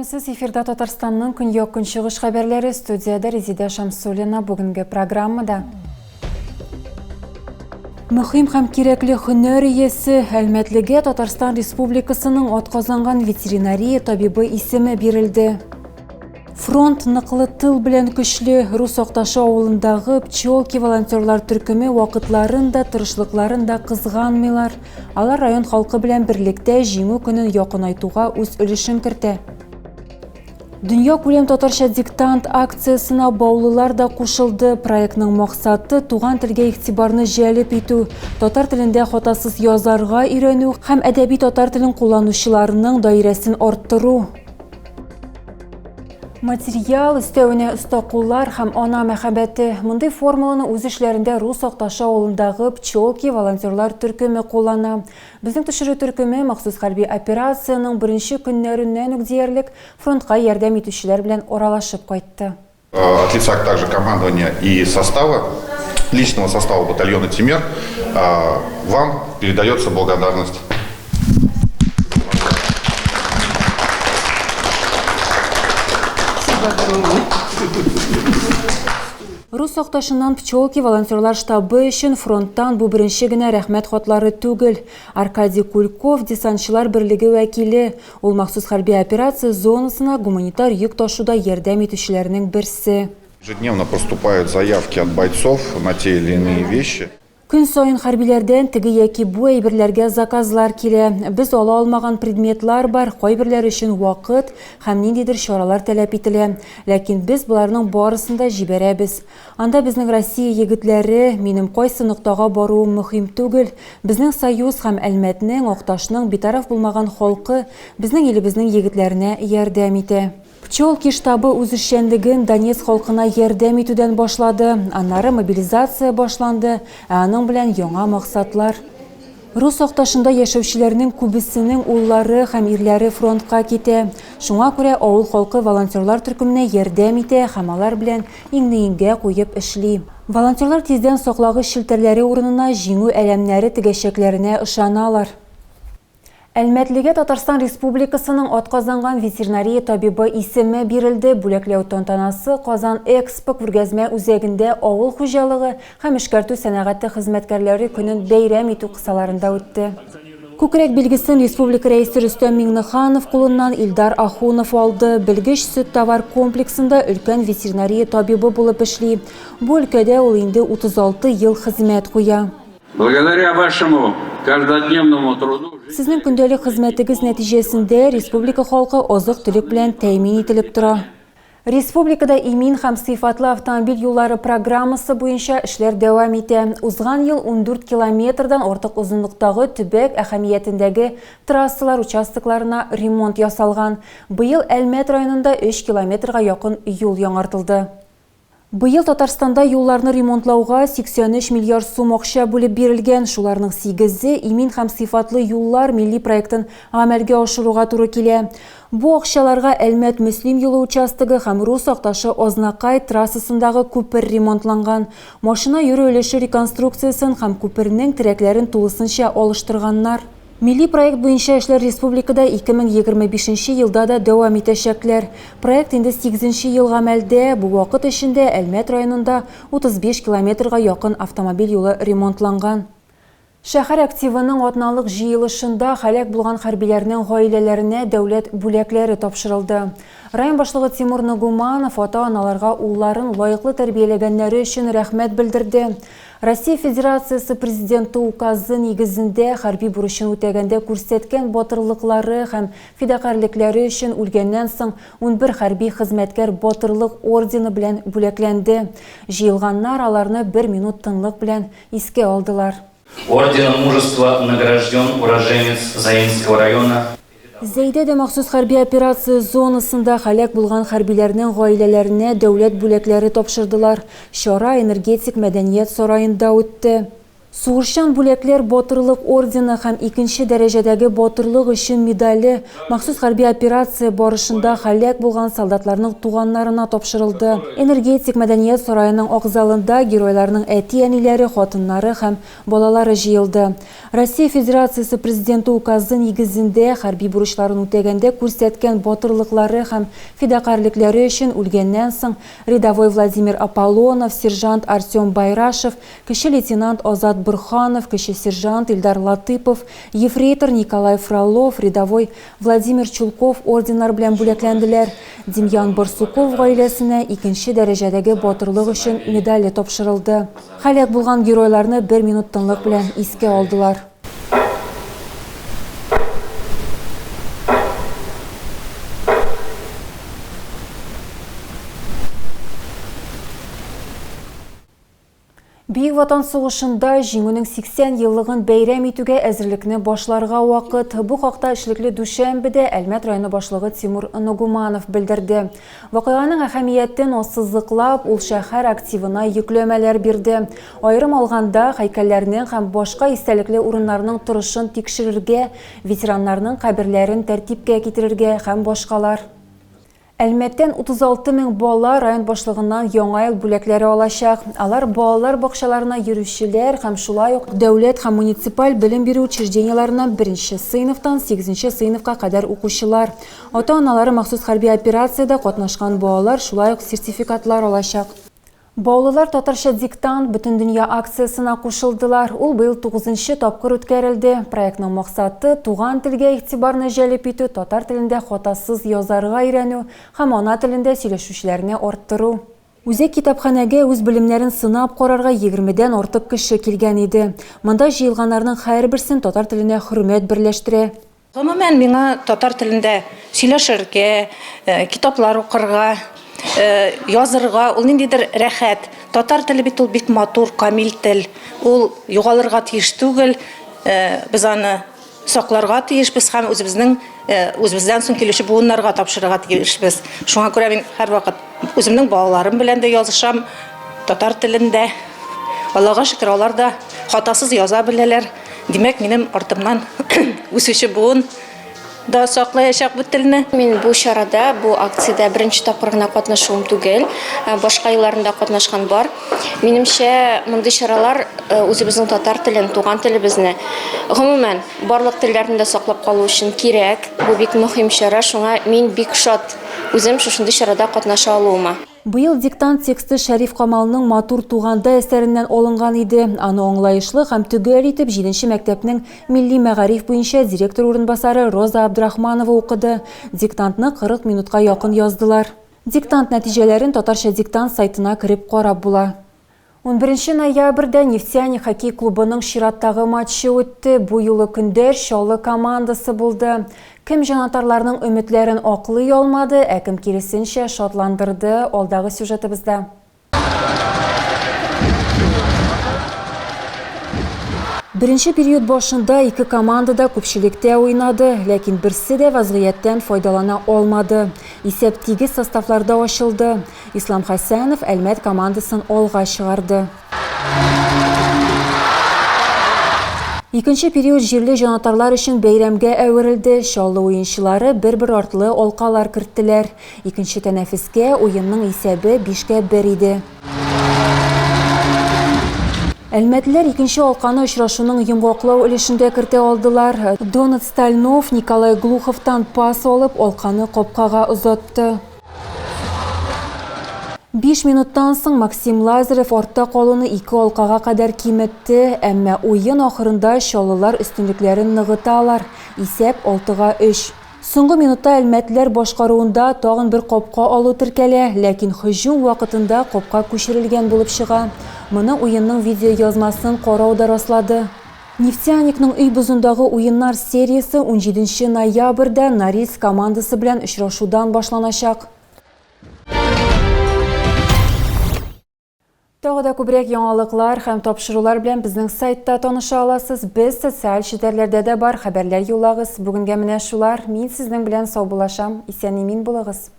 Саламатсыз, эфирда Татарстанның көньяк көнчыгыш хәбәрләре, студияда Резида Шамсуллина бүгенге программада. Мөһим һәм кирәкле һөнәр иясе Әлмәтлегә Татарстан Республикасының атказанган ветеринария табибы исеме бирелде. Фронт ныклы тыл белән көчле. Рус Акташы авылындагы пчелки волонтерлар төркеме вакытларын да, тырышлыкларын да кызганмыйлар. Алар район халкы белән берлектә җиңү көнен якынайтуга үз өлешен кертә. Дөнья күләм татарча диктант акциясына баулылар да кушылды. Проектның максаты туган телгә игътибарны җәлеп итү, татар телендә хатасыз язарга өйрәнү һәм әдәби татар телен кулланучыларның даирәсен арттыру. Материал өстәвенә оста куллар һәм ана мәхәббәте. Мондый формуланы үз эшләрендә Рус Акташы авылындагы пчелки волонтерлар төркеме куллана. Безнең төшерү төркеме махсус хәрби операцияның беренче көннәреннән үк диярлек фронтка ярдәм итүчеләр белән оралашып кайтты. От лица также командования и состава, личного состава батальона «Тимер» вам передается благодарность. Рус Акташыннан пчелки волонтерлар штабы өчен фронттан бу беренче генә рәхмәт хатлары түгел. Аркадий Кульков, десантчылар берлеге вәкиле. Ул махсус хәрби операция зонасына гуманитар йөк ташуда ярдәм итүчеләрнең берсе. Ежедневно поступают заявки от бойцов на те или иные вещи. Көн сайын хәрбиләрдән теге яки бу әйберләргә заказлар килә. Без ала алмаган предметлар бар, кайберләр өчен вакыт һәм ниндидер чаралар таләп ителә. Ләкин без буларның барысын да җибәрәбез. Анда безнең Россия егетләре, минем кайсы ноктага баруым мөһим түгел. Безнең Союз һәм Әлмәтнең, Акташның битараф булмаган халкы безнең илебезнең егетләренә ярдәм итә. Пчелки штабы үз эшчәнлеген Донецк халкына ярдәм итүдән башлады. Аннары мобилизация башланды, аның белән яңа максатлар. Рус Акташында яшәүчеләрнең күбесенең уллары һәм ирләре фронтка китә. Шуңа күрә авыл халкы волонтерлар төркеменә ярдәм итә һәм алар белән иңне-иңгә куеп эшли. Волонтерлар тиздән саклагыч шелтәрләре урынына җиңү әләмнәре тегәчәкләренә ышаналар. Әлмәтлегә Татарстан Республикасының атказанган ветеринария табибы исеме бирелде. Бүләкләү тантанасы Казан Экспо күргәзмә үзәгендә авыл хуҗалыгы һәм эшкәртү сәнәгате хезмәткәрләре көнен бәйрәм итү кысаларында үтте. Күкрәк билгесен республика рәисе Рөстәм Миңнеханов кулыннан Илдар Ахунов алды. Белгеч сөт товар комплексында өлкән ветеринария табибы булып эшли. Бу өлкәдә ул инде 36 ел хезмәт куя. Благодаря вашему каждодневному труду Сезнең көндәлек хезмәтегез нәтиҗәсендә республика халкы азык-төлек белән тәэмин ителеп тора. Республикада имин һәм сыйфатлы автомобиль юллары программасы буенча эшләр дәвам итә. Узган ел 14 километрдан артык узынлыктагы төбәк әһәмиятендәге трассалар участокларына ремонт ясалган. Быел Әлмәт районында 3 километрга якын юл яңартылды. Быел Татарстанда юлларны ремонтлауга 83 миллиард сум акча бүлеп бирелгән. Шуларның 8-е имин һәм сыйфатлы юллар милли проектын гамәлгә ашыруга туры килә. Бу акчаларга Әлмәт Мөслим юлы участогы һәм Рус Акташы Ознакай трассасындагы күпер ремонтланган. Машина йөрү өлеше реконструкциясын һәм күпернең терәкләрен тулысынча алыштырганнар. Милли проект буенча эшләр республикада 2025 елда да дәвам итәчәкләр. Проект инде 8-нче ел гамәлдә. Бу вакыт эчендә Әлмәт районында 35 километрга якын автомобиль юлы ремонтланган. Шәһәр активының атналык җыелышында һәлак булган хәрбиләрнең гаиләләренә дәүләт бүләкләре тапшырылды. Район башлыгы Тимур Нагуманов ата-аналарга улларын лаеклы тәрбияләгәннәре өчен рәхмәт белдерде. Россия Федерациясы президенты указы нигезендә хәрби бурычын үтәгәндә күрсәткән батырлыклары һәм фидакарьлекләре өчен үлгәннән соң 11 хәрби хезмәткәр батырлык ордены белән бүләкләнде. Җыелганнар аларны 1 минут тынлык белән искә алдылар. Орденом мужества награжден уроженец Заинского района. Зәйдәдә махсус хәрби операция зонасында һәлак булган хәрбиләрнең гаиләләренә дәүләт бүләкләре тапшырдылар. Чара энергетик мәдәният сараенда үтте. Сугышчан бүләкләр Батырлык ордены һәм 2-нче дәрәҗәдәге Батырлык өчен медале махсус хәрби операция барышында хәлак булган солдатларның туганнарына тапшырылды. Энергетик мәдәният сараеның акзалында геройларның әти-әниләре, хатыннары һәм балалары җыелды. Россия Федерациясе президенты указы нигезендә хәрби бурычларын үтәгәндә күрсәткән батырлыклары һәм фидакарьлекләре өчен үлгәннән соң рядовой Владимир Аполлонов, сержант Артем Байрашев, кече лейтенант Азат Бурханов, кече сержант Ильдар Латыпов, ефрейтор Николай Фролов, рядовой Владимир Чулков орденнар белән бүләкләнделәр. Демьян Барсуков гаиләсенә 2-нче дәрәҗәдәге батырлык өчен медале тапшырылды. Хәлак булган геройларны 1 минут тынлык белән искә алдылар. Бөек Ватан сугышында җиңүнең 80 еллыгын бәйрәм итүгә әзерлекне башларга вакыт. Бу хакта эшлекле Дүшәмбедә Әлмәт районы башлыгы Тимур Нугуманов белдерде. Вакыйганың әһәмиятен ассызлыклап, ул шәһәр активына йөкләмәләр бирде. Аерым алганда, һәйкәлләрнең һәм башка истәлекле урыннарның торышын тикшерергә, ветераннарның каберләрен тәртипкә китерергә һәм башкалар. Әлмәттән 36 000 бала район башлыгыннан яңа ел бүләкләре алачак. Алар балалар бакчаларына йөрүчеләр һәм шулай ук дәүләт һәм муниципаль белем бирү учрежденияларыннан 1-нче сыйныфтан 8-нче сыйныфка кадәр укучылар. Ата-аналары махсус хәрби операциядә катнашкан балалар шулай ук сертификатлар алачак. Баулылар татарча диктант бөтен дөнья акциясына кушылдылар. Ул быел 9-нчы тапкыр үткәрелде. Проектның максаты туган телгә игътибарны җәлеп итү, татар телендә хатасыз язарга өйрәнү һәм ана телендә сөйләшүчеләрне арттыру. Үзәк китапханәгә үз белемнәрен сынап карарга 20дән артык кеше килгән иде. Монда җыелганнарның һәрберсен татар теленә хөрмәт берләштерә. Гомумән миңа татар телендә сөйләшергә, китаплар укырга, язырга, ул ниндидер рәхәт. Татар теле бит ул бик матур, камил тел. Ул югалырга тиеш түгел. Без аны сакларга тиешбез һәм үзебездән соң килүче буыннарга тапшырырга тиешбез. Шуңа күрә мин һәрвакыт үземнең балаларым белән дә язышам татар телендә. Аллага шөкер, алар да хатасыз яза беләләр. Димәк, минем артымнан үсүче буын да саклаячак бу телне. Мин бу чарада, бу акциядә беренче тапкыр гына катнашуым түгел, башка елларында катнашкан бар. Минемчә, мондый чаралар үзебезнең татар телен, туган телебезне, гомумән барлык телләрне дә саклап калу өчен кирәк. Бу бик мөһим чара, шуңа мин бик шат үзем шушындый чарада катнаша алуыма. Быел диктант тексты Шәриф Камалның матур туганда әсәреннән алынган иде. Аны аңлаешлы һәм төгәл итеп 7-нче мәктәпнең милли мәгариф буенча директор урынбасары Роза Абдрахманова укыды. Диктантны 40 минутка якын яздылар. Диктант нәтиҗәләрен татарча диктант сайтына кирип карап була. 11 ноябрьдә Нефтяник хоккей клубының чираттагы матчы үтте. Бу юлы көндәр Чаллы командасы булды. Кем җанатарларның өметләрен аклый алмады, ә кем киресенчә шатландырды. Алдагы сюжетыбызда. Беренче период башында ике команда да күпчелектә уйнады, ләкин берсе дә вазгыятьтән файдалана алмады. Исәп тигез составларда ачылды. Ислам Хәсәнов Әлмәт командасын алга чыгарды. Икенче период җирле җанатарлар өчен бәйрәмгә әверелде. Чаллы уенчылары бер-бер артлы алкалар керттеләр. Икенче тәнәфескә уенның исәбе 5-1 иде. Әлмәтләр икенче алканы очрашуның йомгаклау өлешендә кертә алдылар. Донат Стальнов Николай Глуховтан пас алып, алканы капкага озатты. 5 минуттан соң Максим Лазарев артта калуны 2 алкага кадәр киметте, әмма уен ахырында Чаллылар өстенлекләрен ныгыталар. Исәп 6-3. Соңгы минутта Әлмәтләр башкаруында тагын бер капка алу теркәлә, ләкин һөҗүм вакытында капка күчерелгән булып чыга. Моны уенның видео язмасын карау да раслады. Нефтяникның өй бозындагы уеннар сериясе 17 ноябрьдә Норильск командасы белән очрашудан башланачак. Тагы да күбрәк яңалыклар һәм тапшырулар белән безнең сайтта таныша аласыз. Без социаль челтәрләрдә дә бар, хәбәрләр юллагыз. Бүгенгә менә шулар. Мин сезнең белән сау булашам. Исән-имин булыгыз.